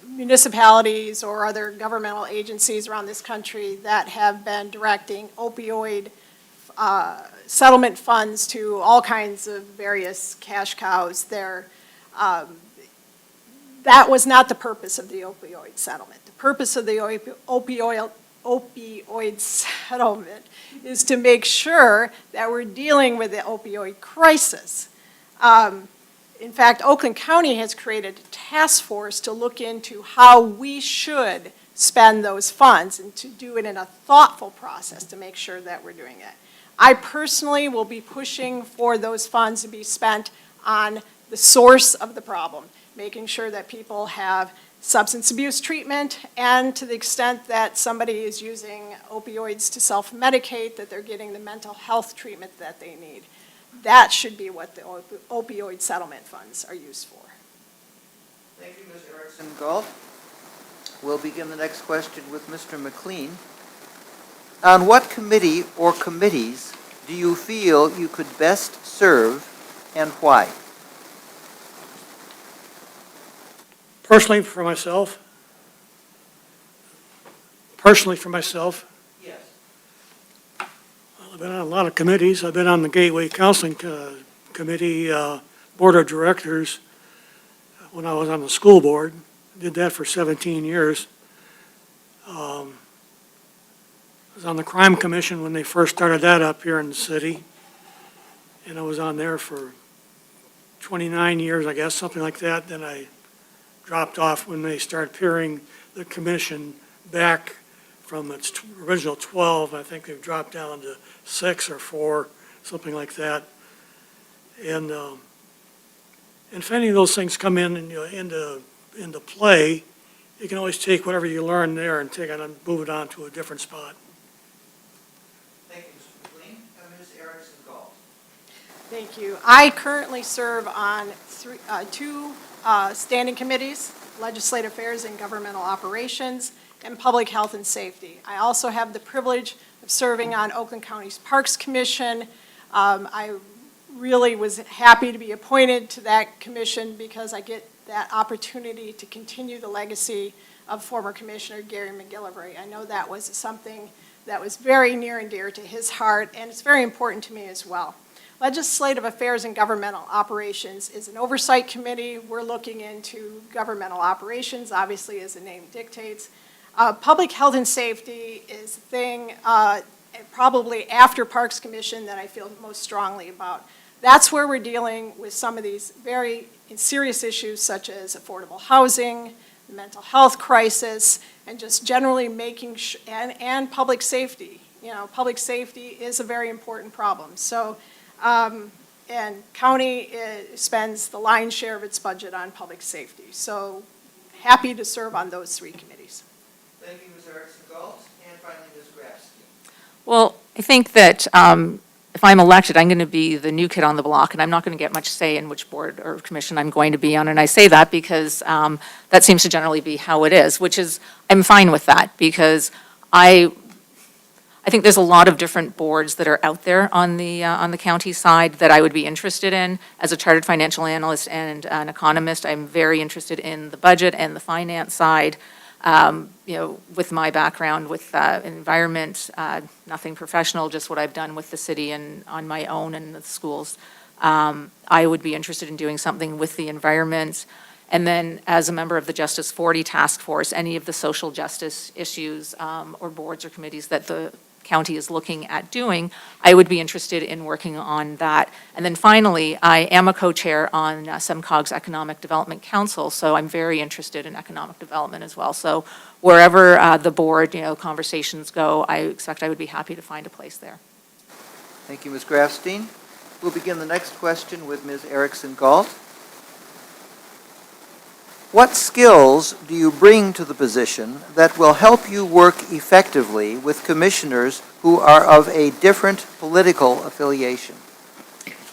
municipalities or other governmental agencies around this country that have been directing opioid settlement funds to all kinds of various cash cows. That was not the purpose of the opioid settlement. The purpose of the opioid settlement is to make sure that we're dealing with the opioid crisis. In fact, Oakland County has created a task force to look into how we should spend those funds and to do it in a thoughtful process to make sure that we're doing it. I personally will be pushing for those funds to be spent on the source of the problem, making sure that people have substance abuse treatment, and to the extent that somebody is using opioids to self-medicate, that they're getting the mental health treatment that they need. That should be what the opioid settlement funds are used for. Thank you, Ms. Erickson-Gall. We'll begin the next question with Mr. McLean. On what committee or committees do you feel you could best serve and why? Personally for myself, Yes. well, I've been on a lot of committees. I've been on the Gateway Counseling Committee, Board of Directors, when I was on the school board. Did that for 17 years. I was on the Crime Commission when they first started that up here in the city, and I was on there for 29 years, I guess, something like that. Then I dropped off when they started paring the commission back from its original 12. I think they've dropped down to 6 or 4, something like that. And if any of those things come in and, into play, you can always take whatever you learn there and take it and move it on to a different spot. Thank you, Mr. McLean. And Ms. Erickson-Galt. Thank you. I currently serve on two standing committees, Legislative Affairs and Governmental Operations, and Public Health and Safety. I also have the privilege of serving on Oakland County's Parks Commission. I really was happy to be appointed to that commission because I get that opportunity to continue the legacy of former Commissioner Gary McGillivray. I know that was something that was very near and dear to his heart, and it's very important to me as well. Legislative Affairs and Governmental Operations is an oversight committee. We're looking into governmental operations, obviously, as the name dictates. Public Health and Safety is the thing probably after Parks Commission that I feel most strongly about. That's where we're dealing with some of these very serious issues such as affordable housing, the mental health crisis, and just generally making and public safety. You know, public safety is a very important problem. So, and county spends the lion's share of its budget on public safety. So happy to serve on those 3 committees. Thank you, Ms. Erickson-Galt. And finally, Ms. Grafstein. Well, I think that if I'm elected, I'm going to be the new kid on the block, and I'm not going to get much say in which board or commission I'm going to be on. And I say that because that seems to generally be how it is, which is, I'm fine with that, because I think there's a lot of different boards that are out there on the county side that I would be interested in. As a chartered financial analyst and an economist, I'm very interested in the budget and the finance side. You know, with my background with environment, nothing professional, just what I've done with the city and on my own and the schools. I would be interested in doing something with the environment. And then as a member of the Justice 40 Task Force, any of the social justice issues or boards or committees that the county is looking at doing, I would be interested in working on that. And then finally, I am a co-chair on SEMCOG's Economic Development Council, so I'm very interested in economic development as well. So wherever the board, conversations go, I expect I would be happy to find a place there. Thank you, Ms. Grafstein. We'll begin the next question with Ms. Erickson-Galt. What skills do you bring to the position that will help you work effectively with commissioners who are of a different political affiliation?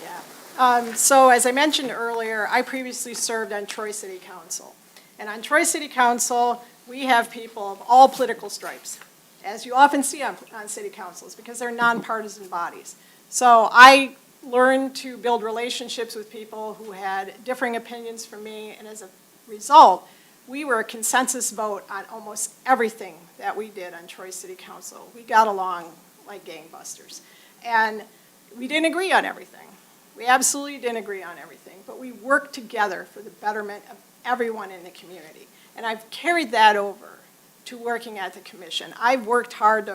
Yeah. So as I mentioned earlier, I previously served on Troy City Council. And on Troy City Council, we have people of all political stripes, as you often see on city councils, because they're nonpartisan bodies. So I learned to build relationships with people who had differing opinions from me, and as a result, we were a consensus vote on almost everything that we did on Troy City Council. We got along like gangbusters. And we didn't agree on everything. We absolutely didn't agree on everything, but we worked together for the betterment of everyone in the community. And I've carried that over to working at the commission. I've worked hard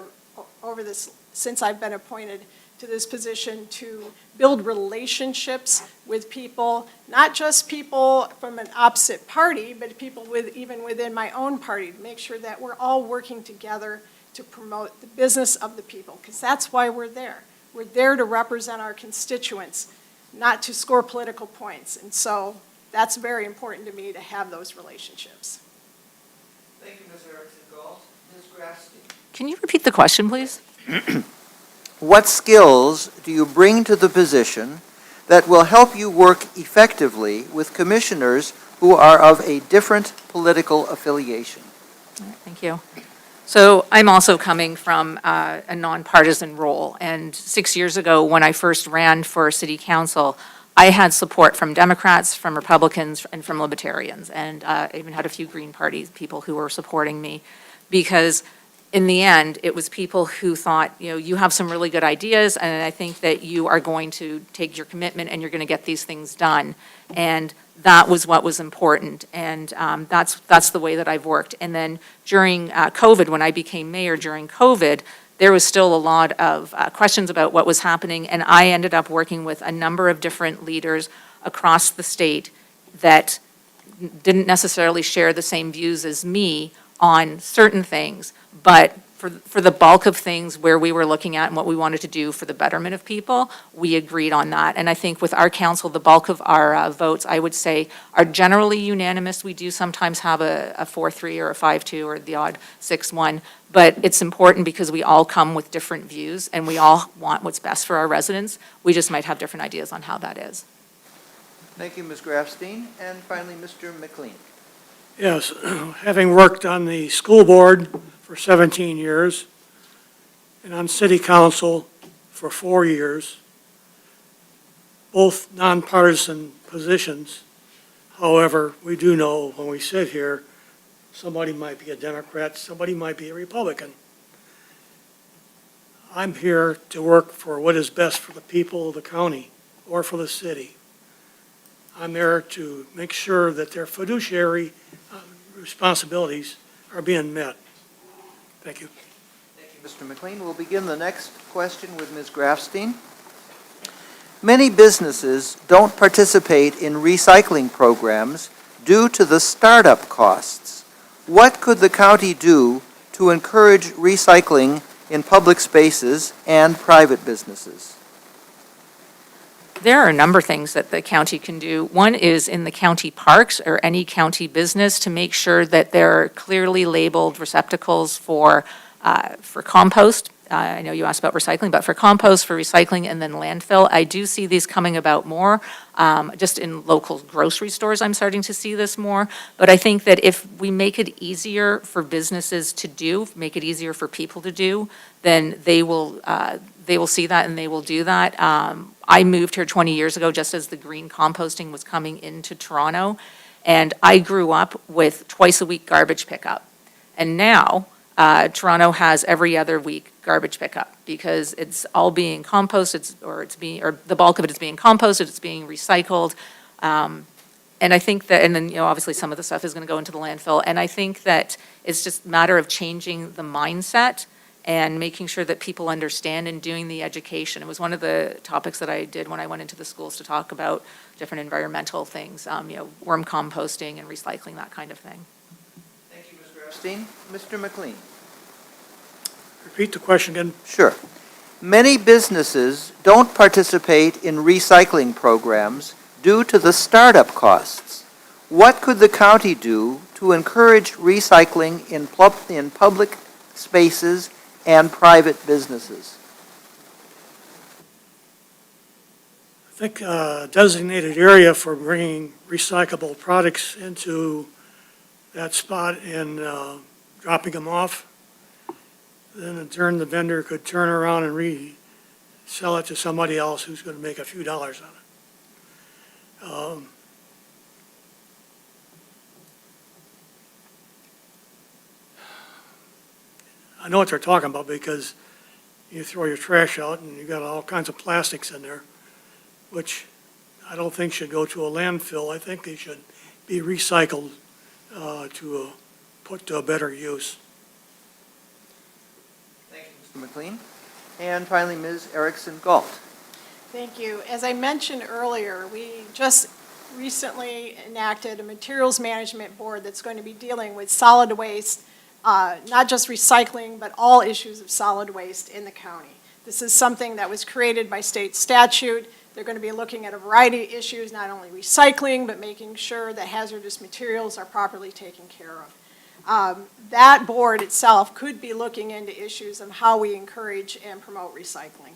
over this, since I've been appointed to this position, to build relationships with people, not just people from an opposite party, but people even within my own party, to make sure that we're all working together to promote the business of the people, because that's why we're there. We're there to represent our constituents, not to score political points. And so that's very important to me, to have those relationships. Thank you, Ms. Erickson-Galt. Ms. Grafstein. Can you repeat the question, please? What skills do you bring to the position that will help you work effectively with commissioners who are of a different political affiliation? Thank you. So I'm also coming from a nonpartisan role, and 6 years ago, when I first ran for city council, I had support from Democrats, from Republicans, and from Libertarians, and I even had a few Green Party people who were supporting me, because in the end, it was people who thought, you have some really good ideas, and I think that you are going to take your commitment and you're going to get these things done. And that was what was important, and that's the way that I've worked. And then during COVID, when I became mayor during COVID, there was still a lot of questions about what was happening, and I ended up working with a number of different leaders across the state that didn't necessarily share the same views as me on certain things, but for the bulk of things where we were looking at and what we wanted to do for the betterment of people, we agreed on that. And I think with our council, the bulk of our votes, I would say, are generally unanimous. We do sometimes have a 4-3 or a 5-2 or the odd 6-1, but it's important because we all come with different views and we all want what's best for our residents. We just might have different ideas on how that is. Thank you, Ms. Grafstein. And finally, Mr. McLean. Yes, having worked on the school board for 17 years and on city council for 4 years, both nonpartisan positions. However, we do know when we sit here, somebody might be a Democrat, somebody might be a Republican. I'm here to work for what is best for the people of the county or for the city. I'm there to make sure that their fiduciary responsibilities are being met. Thank you. Thank you, Mr. McLean. We'll begin the next question with Ms. Grafstein. Many businesses don't participate in recycling programs due to the startup costs. What could the county do to encourage recycling in public spaces and private businesses? There are a number of things that the county can do. One is in the county parks or any county business to make sure that there are clearly labeled receptacles for compost. I know you asked about recycling, but for compost, for recycling, and then landfill. I do see these coming about more. Just in local grocery stores, I'm starting to see this more. But I think that if we make it easier for businesses to do, make it easier for people to do, then they will see that and they will do that. I moved here 20 years ago just as the green composting was coming into Toronto, and I grew up with twice-a-week garbage pickup. And now, Toronto has every other week garbage pickup because it's all being composted, or the bulk of it is being composted, it's being recycled. And I think that, and then, obviously some of the stuff is going to go into the landfill. And I think that it's just a matter of changing the mindset and making sure that people understand and doing the education. It was one of the topics that I did when I went into the schools to talk about different environmental things, worm composting and recycling, that kind of thing. Thank you, Ms. Grafstein. Mr. McLean. Repeat the question again. Sure. Many businesses don't participate in recycling programs due to the startup costs. What could the county do to encourage recycling in public spaces and private businesses? I think a designated area for bringing recyclable products into that spot and dropping them off. Then in turn, the vendor could turn around and resell it to somebody else who's going to make a few dollars on it. I know what they're talking about because you throw your trash out and you got all kinds of plastics in there, which I don't think should go to a landfill. I think they should be recycled to put to a better use. Thank you, Mr. McLean. And finally, Ms. Erickson-Galt. Thank you. As I mentioned earlier, we just recently enacted a materials management board that's going to be dealing with solid waste, not just recycling, but all issues of solid waste in the county. This is something that was created by state statute. They're going to be looking at a variety of issues, not only recycling, but making sure that hazardous materials are properly taken care of. That board itself could be looking into issues of how we encourage and promote recycling.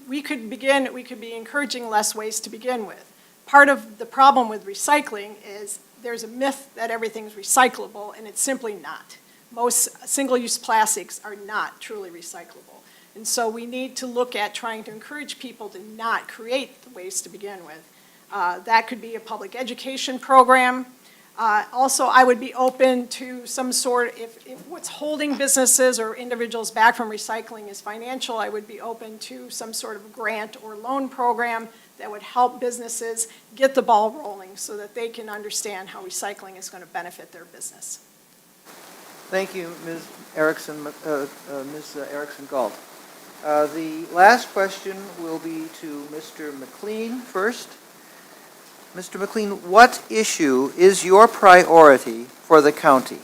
We could be encouraging less waste to begin with. Part of the problem with recycling is there's a myth that everything's recyclable, and it's simply not. Most single-use plastics are not truly recyclable. And so we need to look at trying to encourage people to not create the waste to begin with. That could be a public education program. Also, I would be open to some sort, if what's holding businesses or individuals back from recycling is financial, I would be open to some sort of grant or loan program that would help businesses get the ball rolling so that they can understand how recycling is going to benefit their business. Thank you, Ms. Erickson-Galt. The last question will be to Mr. McLean first. Mr. McLean, what issue is your priority for the county?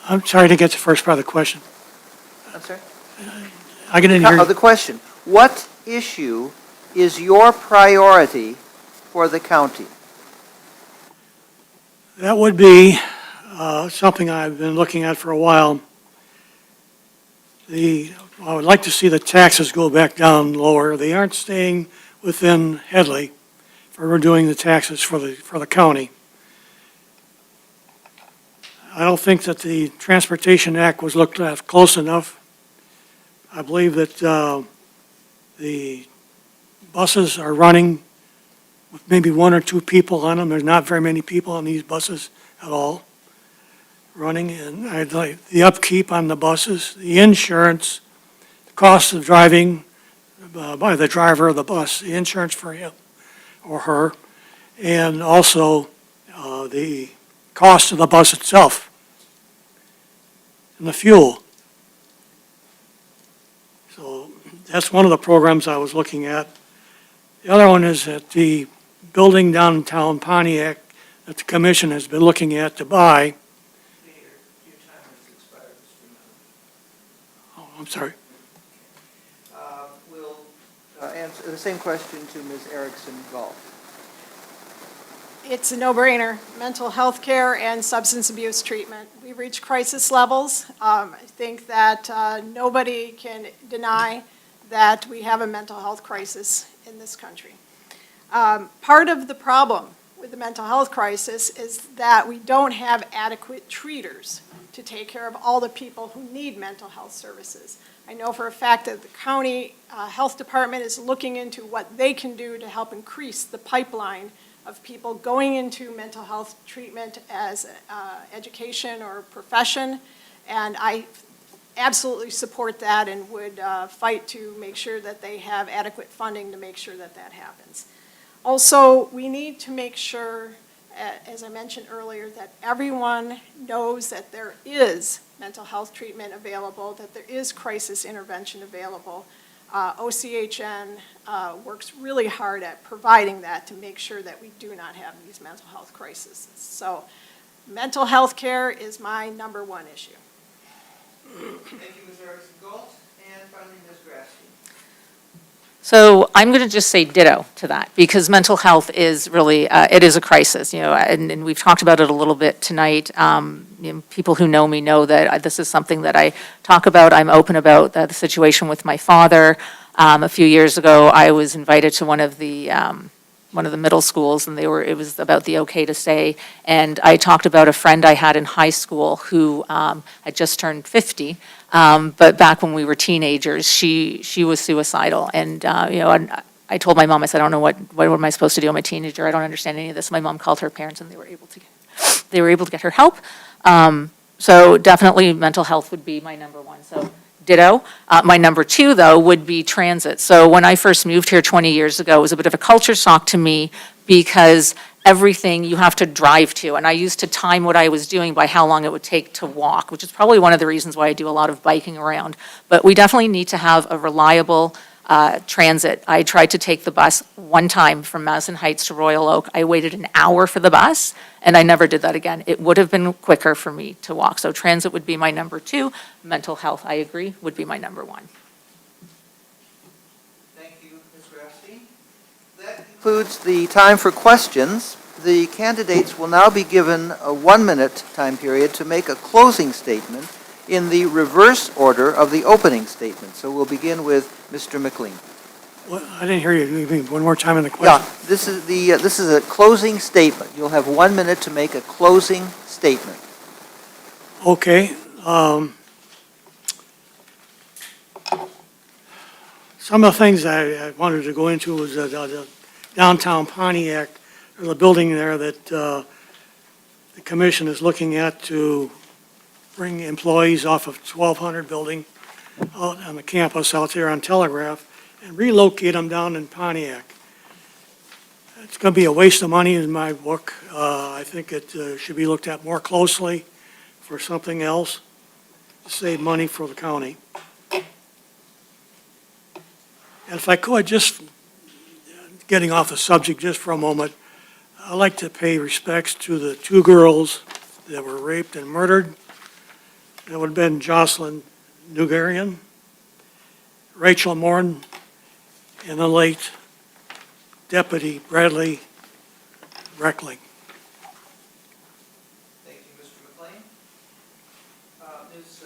I'm sorry to get the first part of the question. I'm sorry? I didn't hear you. The question, what issue is your priority for the county? That would be something I've been looking at for a while. I would like to see the taxes go back down lower. They aren't staying within Headley for we're doing the taxes for the county. I don't think that the Transportation Act was looked at close enough. I believe that the buses are running with maybe one or two people on them. There's not very many people on these buses at all running. And I'd like the upkeep on the buses, the insurance, the cost of driving by the driver of the bus, the insurance for him or her, and also the cost of the bus itself and the fuel. So that's one of the programs I was looking at. The other one is that the building downtown Pontiac that the commission has been looking at to buy. Your time has expired, Mr. Oh, I'm sorry. We'll answer the same question to Ms. Erickson Galt. It's a no-brainer, mental health care and substance abuse treatment. We reach crisis levels. I think that nobody can deny that we have a mental health crisis in this country. Part of the problem with the mental health crisis is that we don't have adequate treaters to take care of all the people who need mental health services. I know for a fact that the county health department is looking into what they can do to help increase the pipeline of people going into mental health treatment as education or profession, and I absolutely support that and would fight to make sure that they have adequate funding to make sure that that happens. Also, we need to make sure, as I mentioned earlier, that everyone knows that there is mental health treatment available, that there is crisis intervention available. OCHN works really hard at providing that to make sure that we do not have these mental health crises. So mental health care is my number one issue. Thank you, Ms. Erickson Galt. And finally, Ms. Grafstein. So I'm going to just say ditto to that, because mental health is really, it is a crisis, and we've talked about it a little bit tonight. People who know me know that this is something that I talk about. I'm open about the situation with my father. A few years ago, I was invited to one of the middle schools, and it was about the okay to say, and I talked about a friend I had in high school who had just turned 50, but back when we were teenagers, she was suicidal, and I told my mom, I said, I don't know what am I supposed to do? I'm a teenager, I don't understand any of this. My mom called her parents, and they were able to get her help. So definitely mental health would be my number one. So ditto. My number two, though, would be transit. So when I first moved here 20 years ago, it was a bit of a culture shock to me because everything you have to drive to. And I used to time what I was doing by how long it would take to walk, which is probably one of the reasons why I do a lot of biking around. But we definitely need to have a reliable transit. I tried to take the bus one time from Madison Heights to Royal Oak. I waited an hour for the bus, and I never did that again. It would have been quicker for me to walk. So transit would be my number two. Mental health, I agree, would be my number one. Thank you, Ms. Grafstein. That concludes the time for questions. The candidates will now be given a 1-minute time period to make a closing statement in the reverse order of the opening statement. So we'll begin with Mr. McLean. Well, I didn't hear you. Give me one more time in the question. Yeah, this is a closing statement. You'll have 1 minute to make a closing statement. Okay. Some of the things I wanted to go into was the downtown Pontiac. There's a building there that the commission is looking at to bring employees off of 1200 building out on the campus out there on Telegraph and relocate them down in Pontiac. It's going to be a waste of money in my book. I think it should be looked at more closely for something else to save money for the county. And if I could, just getting off the subject just for a moment, I'd like to pay respects to the two girls that were raped and murdered. That would have been Jocelyn Nugarian, Rachel Morton, and the late Deputy Bradley Reckling. Thank you, Mr. McLean. Ms.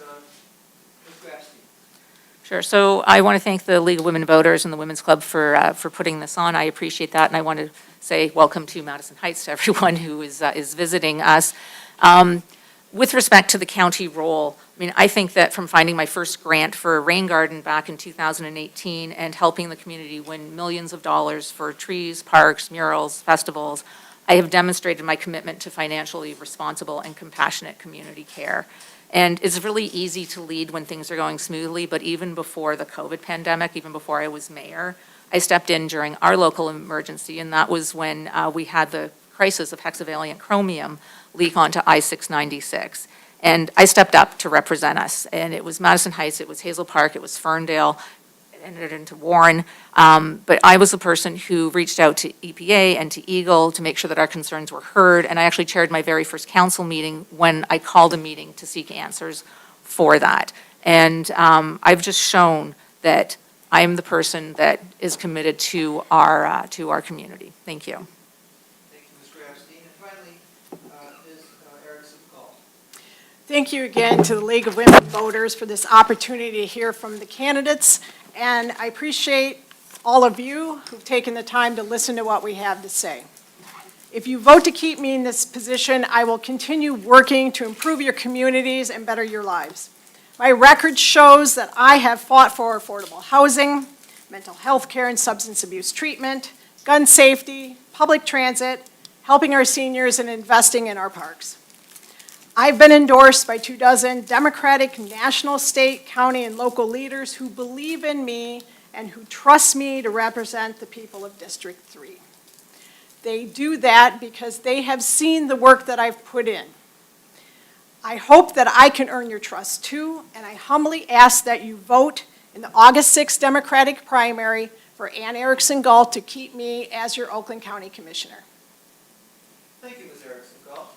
Grafstein. Sure. So I want to thank the League of Women Voters and the Women's Club for putting this on. I appreciate that, and I want to say welcome to Madison Heights to everyone who is visiting us. With respect to the county role, I mean, I think that from finding my first grant for a rain garden back in 2018 and helping the community win millions of dollars for trees, parks, murals, festivals, I have demonstrated my commitment to financially responsible and compassionate community care. And it's really easy to lead when things are going smoothly, but even before the COVID pandemic, even before I was mayor, I stepped in during our local emergency, and that was when we had the crisis of hexavalent chromium leak onto I-696. And I stepped up to represent us, and it was Madison Heights, it was Hazel Park, it was Ferndale, it ended into Warren. But I was the person who reached out to EPA and to Eagle to make sure that our concerns were heard, and I actually chaired my very first council meeting when I called a meeting to seek answers for that. And I've just shown that I'm the person that is committed to our community. Thank you. Thank you, Ms. Grafstein. And finally, Ms. Erickson-Galt. Thank you again to the League of Women Voters for this opportunity to hear from the candidates, and I appreciate all of you who've taken the time to listen to what we have to say. If you vote to keep me in this position, I will continue working to improve your communities and better your lives. My record shows that I have fought for affordable housing, mental health care and substance abuse treatment, gun safety, public transit, helping our seniors, and investing in our parks. I've been endorsed by 24 Democratic national, state, county, and local leaders who believe in me and who trust me to represent the people of District 3. They do that because they have seen the work that I've put in. I hope that I can earn your trust too, and I humbly ask that you vote in the August 6th Democratic primary for Ann Erickson-Galt to keep me as your Oakland County Commissioner. Thank you, Ms. Erickson-Galt.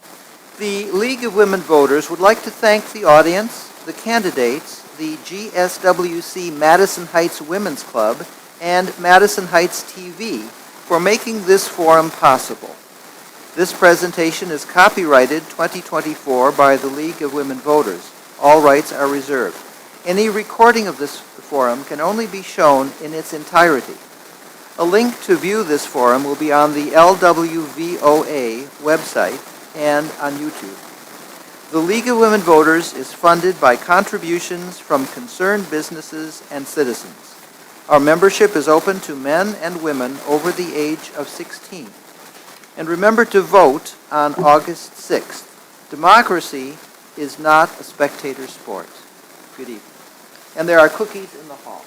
The League of Women Voters would like to thank the audience, the candidates, the GSWC Madison Heights Women's Club, and Madison Heights TV for making this forum possible. This presentation is copyrighted 2024 by the League of Women Voters. All rights are reserved. Any recording of this forum can only be shown in its entirety. A link to view this forum will be on the LWVOA website and on YouTube. The League of Women Voters is funded by contributions from concerned businesses and citizens. Our membership is open to men and women over the age of 16. And remember to vote on August 6th. Democracy is not a spectator sport. Good evening. And there are cookies in the hall.